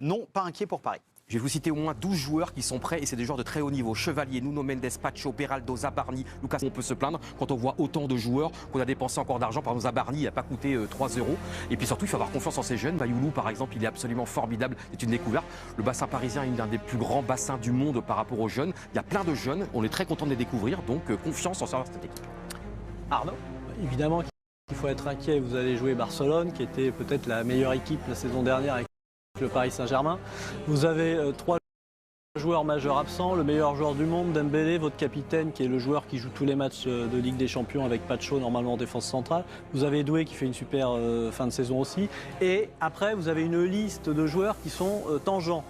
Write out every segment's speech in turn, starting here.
Non, pas inquiet pour Paris. Je vais vous citer au moins 12 joueurs qui sont prêts et c'est des joueurs de très haut niveau. Chevalier, Nuno Mendes, Pacho, Beraldo, Zabarni, Lucas. On peut se plaindre quand on voit autant de joueurs qu'on a dépensé encore d'argent. Par exemple, Zabarni, il n'a pas coûté 3 euros. Et puis surtout, il faut avoir confiance en ces jeunes. Vayoulou, par exemple, il est absolument formidable. C'est une découverte. Le bassin parisien est l'un des plus grands bassins du monde par rapport aux jeunes. Il y a plein de jeunes. On est très content de les découvrir. Donc, confiance en cette équipe. Arnaud ? Évidemment qu'il faut être inquiet. Vous allez jouer Barcelone, qui était peut-être la meilleure équipe la saison dernière avec le Paris Saint-Germain. Vous avez 3 joueurs majeurs absents, le meilleur joueur du monde, Dembélé, votre capitaine, qui est le joueur qui joue tous les matchs de Ligue des Champions avec Pacho, normalement en défense centrale. Vous avez Doué qui fait une super fin de saison aussi. Et après, vous avez une liste de joueurs qui sont tangents.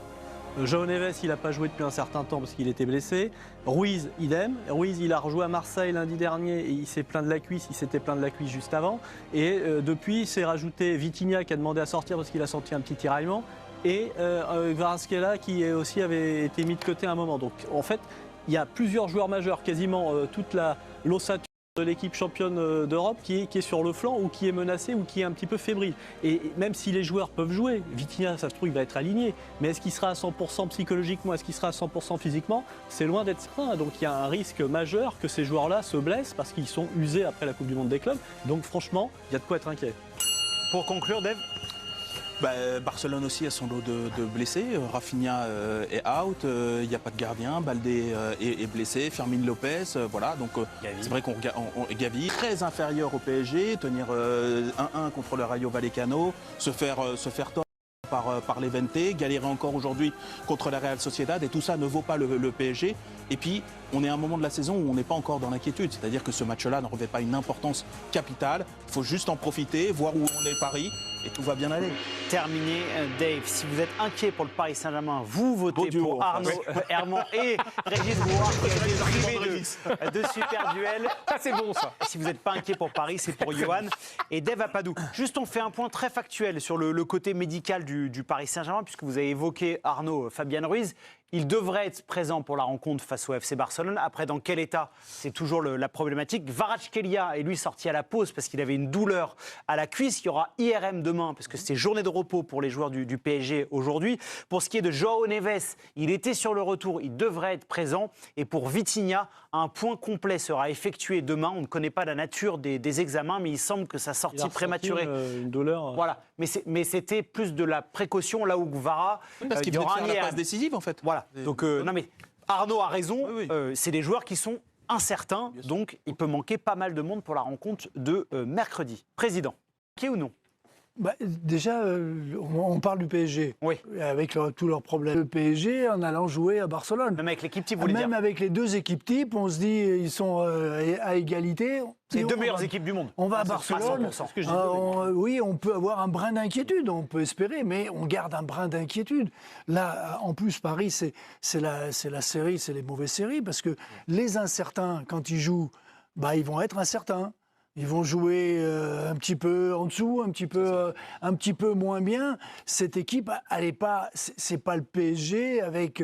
João Neves, il n'a pas joué depuis un certain temps parce qu'il était blessé. Ruiz, idem. Ruiz, il a rejoué à Marseille lundi dernier et il s'est plaint de la cuisse. Il s'était plaint de la cuisse juste avant. Et depuis, il s'est rajouté Vitinha qui a demandé à sortir parce qu'il a senti un petit tiraillement. Et Kvaratskhelia qui aussi avait été mis de côté à un moment. Donc en fait, il y a plusieurs joueurs majeurs, quasiment toute l'ossature de l'équipe championne d'Europe qui est sur le flanc ou qui est menacée ou qui est un petit peu fébrile. Et même si les joueurs peuvent jouer, Vitinha, ça se trouve, il va être aligné. Mais est-ce qu'il sera à 100% psychologiquement? Est-ce qu'il sera à 100% physiquement? C'est loin d'être certain. Donc il y a un risque majeur que ces joueurs-là se blessent parce qu'ils sont usés après la Coupe du Monde des clubs. Donc franchement, il y a de quoi être inquiet. Pour conclure, Dave ? Barcelone aussi a son lot de blessés. Rafinha est out, il n'y a pas de gardien. Baldé est blessé. Fermin Lopez, voilà. Donc c'est vrai qu'on Gavi très inférieur au PSG, tenir 1-1 contre le Rayo Vallecano, se faire tort par l'Evente, galérer encore aujourd'hui contre la Real Sociedad, et tout ça ne vaut pas le PSG. Et puis, on est à un moment de la saison où on n'est pas encore dans l'inquiétude. C'est-à-dire que ce match-là ne revêt pas une importance capitale. Il faut juste en profiter, voir où on est Paris, et tout va bien aller. Terminé, Dave. Si vous êtes inquiet pour le Paris Saint-Germain, vous votez pour Arnaud Herman et Régis Brouard qui a été privé de super duel. Ça, c'est bon, ça. Si vous n'êtes pas inquiet pour Paris, c'est pour Johan et Dave Apadou. Juste, on fait un point très factuel sur le côté médical du Paris Saint-Germain, puisque vous avez évoqué, Arnaud, Fabian Ruiz. Il devrait être présent pour la rencontre face au FC Barcelone. Après, dans quel état? C'est toujours la problématique. Kvaratskhelia est lui sorti à la pause parce qu'il avait une douleur à la cuisse. Il y aura IRM demain parce que c'est journée de repos pour les joueurs du PSG aujourd'hui. Pour ce qui est de João Neves, il était sur le retour, il devrait être présent. Et pour Vitinha, un point complet sera effectué demain. On ne connaît pas la nature des examens, mais il semble que sa sortie prématurée. Une douleur. Voilà, mais c'était plus de la précaution là où Kvara. Parce qu'il venait de faire la passe décisive en fait. Voilà. Donc non mais Arnaud a raison. Oui. C'est des joueurs qui sont incertains, donc il peut manquer pas mal de monde pour la rencontre de mercredi. Président, qui ou non? Déjà, on parle du PSG, oui. Avec tous leurs problèmes. Le PSG en allant jouer à Barcelone. Même avec l'équipe type, vous voulez dire? Même avec les deux équipes types, on se dit ils sont à égalité. C'est les deux meilleures équipes du monde. On va à Barcelone. Oui, on peut avoir un brin d'inquiétude, on peut espérer, mais on garde un brin d'inquiétude. Là, en plus, Paris, c'est la série, c'est les mauvaises séries, parce que les incertains, quand ils jouent, ils vont être incertains. Ils vont jouer un petit peu en dessous, un petit peu moins bien. Cette équipe, c'est pas le PSG avec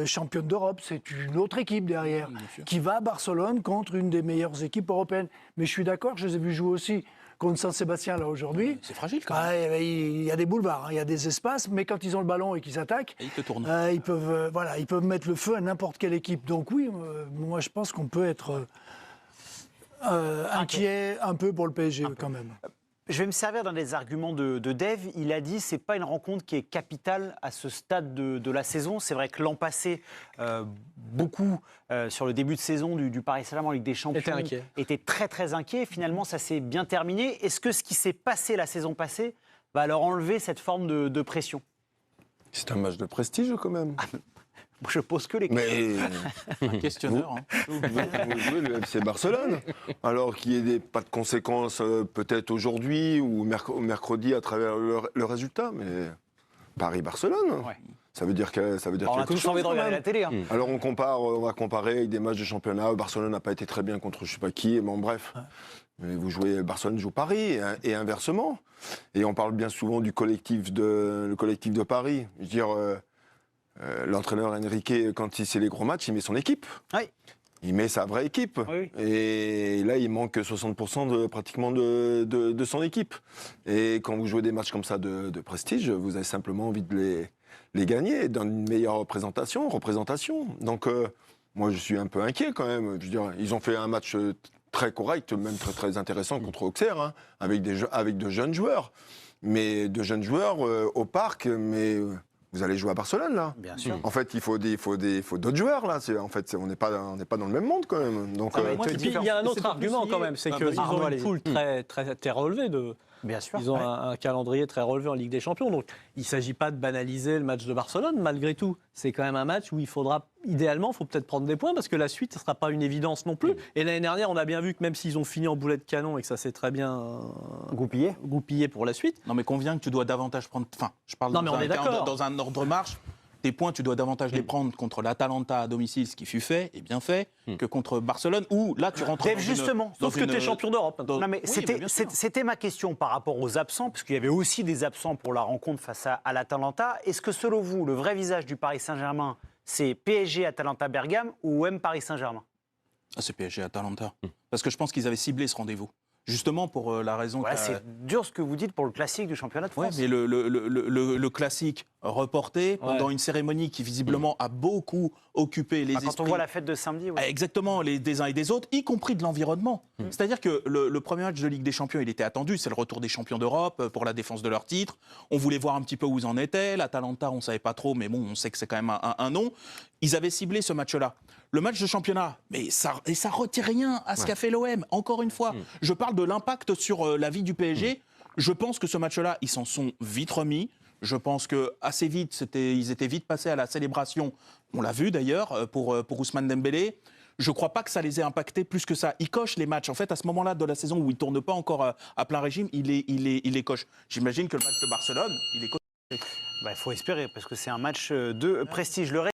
championne d'Europe, c'est une autre équipe derrière qui va à Barcelone contre une des meilleures équipes européennes. Mais je suis d'accord, je les ai vus jouer aussi contre Saint-Sébastien là aujourd'hui. C'est fragile quand même. Il y a des boulevards, il y a des espaces, mais quand ils ont le ballon et qu'ils attaquent, ils te tournent. Ils peuvent mettre le feu à n'importe quelle équipe. Donc oui, moi je pense qu'on peut être inquiet un peu pour le PSG quand même. Je vais me servir d'un des arguments de Dave. Il a dit que ce n'est pas une rencontre qui est capitale à ce stade de la saison. C'est vrai que l'an passé, beaucoup sur le début de saison du Paris Saint-Germain en Ligue des Champions étaient très très inquiets. Finalement, ça s'est bien terminé. Est-ce que ce qui s'est passé la saison passée va leur enlever cette forme de pression? C'est un match de prestige quand même. Je pose que les questions. Mais questionneur. Vous jouez le FC Barcelone, alors qu'il n'y ait pas de conséquences peut-être aujourd'hui ou mercredi à travers le résultat, mais Paris-Barcelone. Ouais. Ça veut dire quelque chose. On a tous envie de regarder la télé. Alors on va comparer avec des matchs de championnat. Barcelone n'a pas été très bien contre je ne sais pas qui, bon bref. Mais Barcelone joue Paris et inversement. Et on parle bien souvent du collectif de Paris. Je veux dire. L'entraîneur Enrique, quand c'est les gros matchs, il met son équipe. Oui. Il met sa vraie équipe. Oui. Et là, il manque 60% pratiquement de son équipe. Et quand vous jouez des matchs comme ça de prestige, vous avez simplement envie de les gagner, et donne une meilleure représentation. Donc, moi, je suis un peu inquiet quand même. Je veux dire, ils ont fait un match très correct, même très, très intéressant contre Auxerre, hein, avec de jeunes joueurs. Mais de jeunes joueurs au parc, mais vous allez jouer à Barcelone, là. Bien sûr. En fait, il faut d'autres joueurs, là. On n'est pas dans le même monde, quand même. Donc, Non, mais Et puis, il y a un autre argument quand même, c'est qu'ils Arnaud, ont une allez-y. poule très relevée. Bien sûr. Ils ont un calendrier très relevé en Ligue des Champions. Donc, il ne s'agit pas de banaliser le match de Barcelone. Malgré tout, c'est quand même un match où il faudra, idéalement, il faut peut-être prendre des points parce que la suite ne sera pas une évidence non plus. Et l'année dernière, on a bien vu que même s'ils ont fini en boulet de canon et que ça s'est très bien goupillé pour la suite. Non, mais conviens que tu dois davantage prendre. Enfin, je parle Non, mais on est d'accord. dans un ordre marche. Tes points, tu dois davantage les prendre contre l'Atalanta à domicile, ce qui fut fait et bien fait, que contre Barcelone, où là, tu rentres Dave, dans justement, Sauf que tu es champion d'Europe. Non, mais Oui, mais bien sûr. c'était ma question par rapport aux absents, parce qu'il y avait aussi des absents pour la rencontre face à l'Atalanta. Est-ce que selon vous, le vrai visage du Paris Saint-Germain, c'est PSG Atalanta Bergame ou OM Paris Saint-Germain? Ah, c'est PSG Atalanta. Parce que je pense qu'ils avaient ciblé ce rendez-vous. Justement pour la raison Ouais, que. c'est dur ce que vous dites pour le classique du championnat de Ouais, France. mais le classique reporté pendant une cérémonie qui visiblement a beaucoup occupé les Quand esprits. on voit la fête de samedi, oui. Exactement, des uns et des autres, y compris de l'environnement. C'est-à-dire que le premier match de Ligue des Champions, il était attendu, c'est le retour des champions d'Europe pour la défense de leur titre. On voulait voir un petit peu où ils en étaient. L'Atalanta, on ne savait pas trop, mais bon, on sait que c'est quand même un nom. Ils avaient ciblé ce match-là. Le match de championnat, mais ça retire rien à ce qu'a fait l'OM, encore une fois. Je parle de l'impact sur la vie du PSG. Je pense que ce match-là, ils s'en sont vite remis. Je pense que assez vite, ils étaient vite passés à la célébration. On l'a vu d'ailleurs pour Ousmane Dembélé. Je ne crois pas que ça les ait impactés plus que ça. Ils cochent les matchs. En fait, à ce moment-là de la saison où ils ne tournent pas encore à plein régime, ils les cochent. J'imagine que le match de Barcelone, il est coché. Il faut espérer, parce que c'est un match de prestige. Le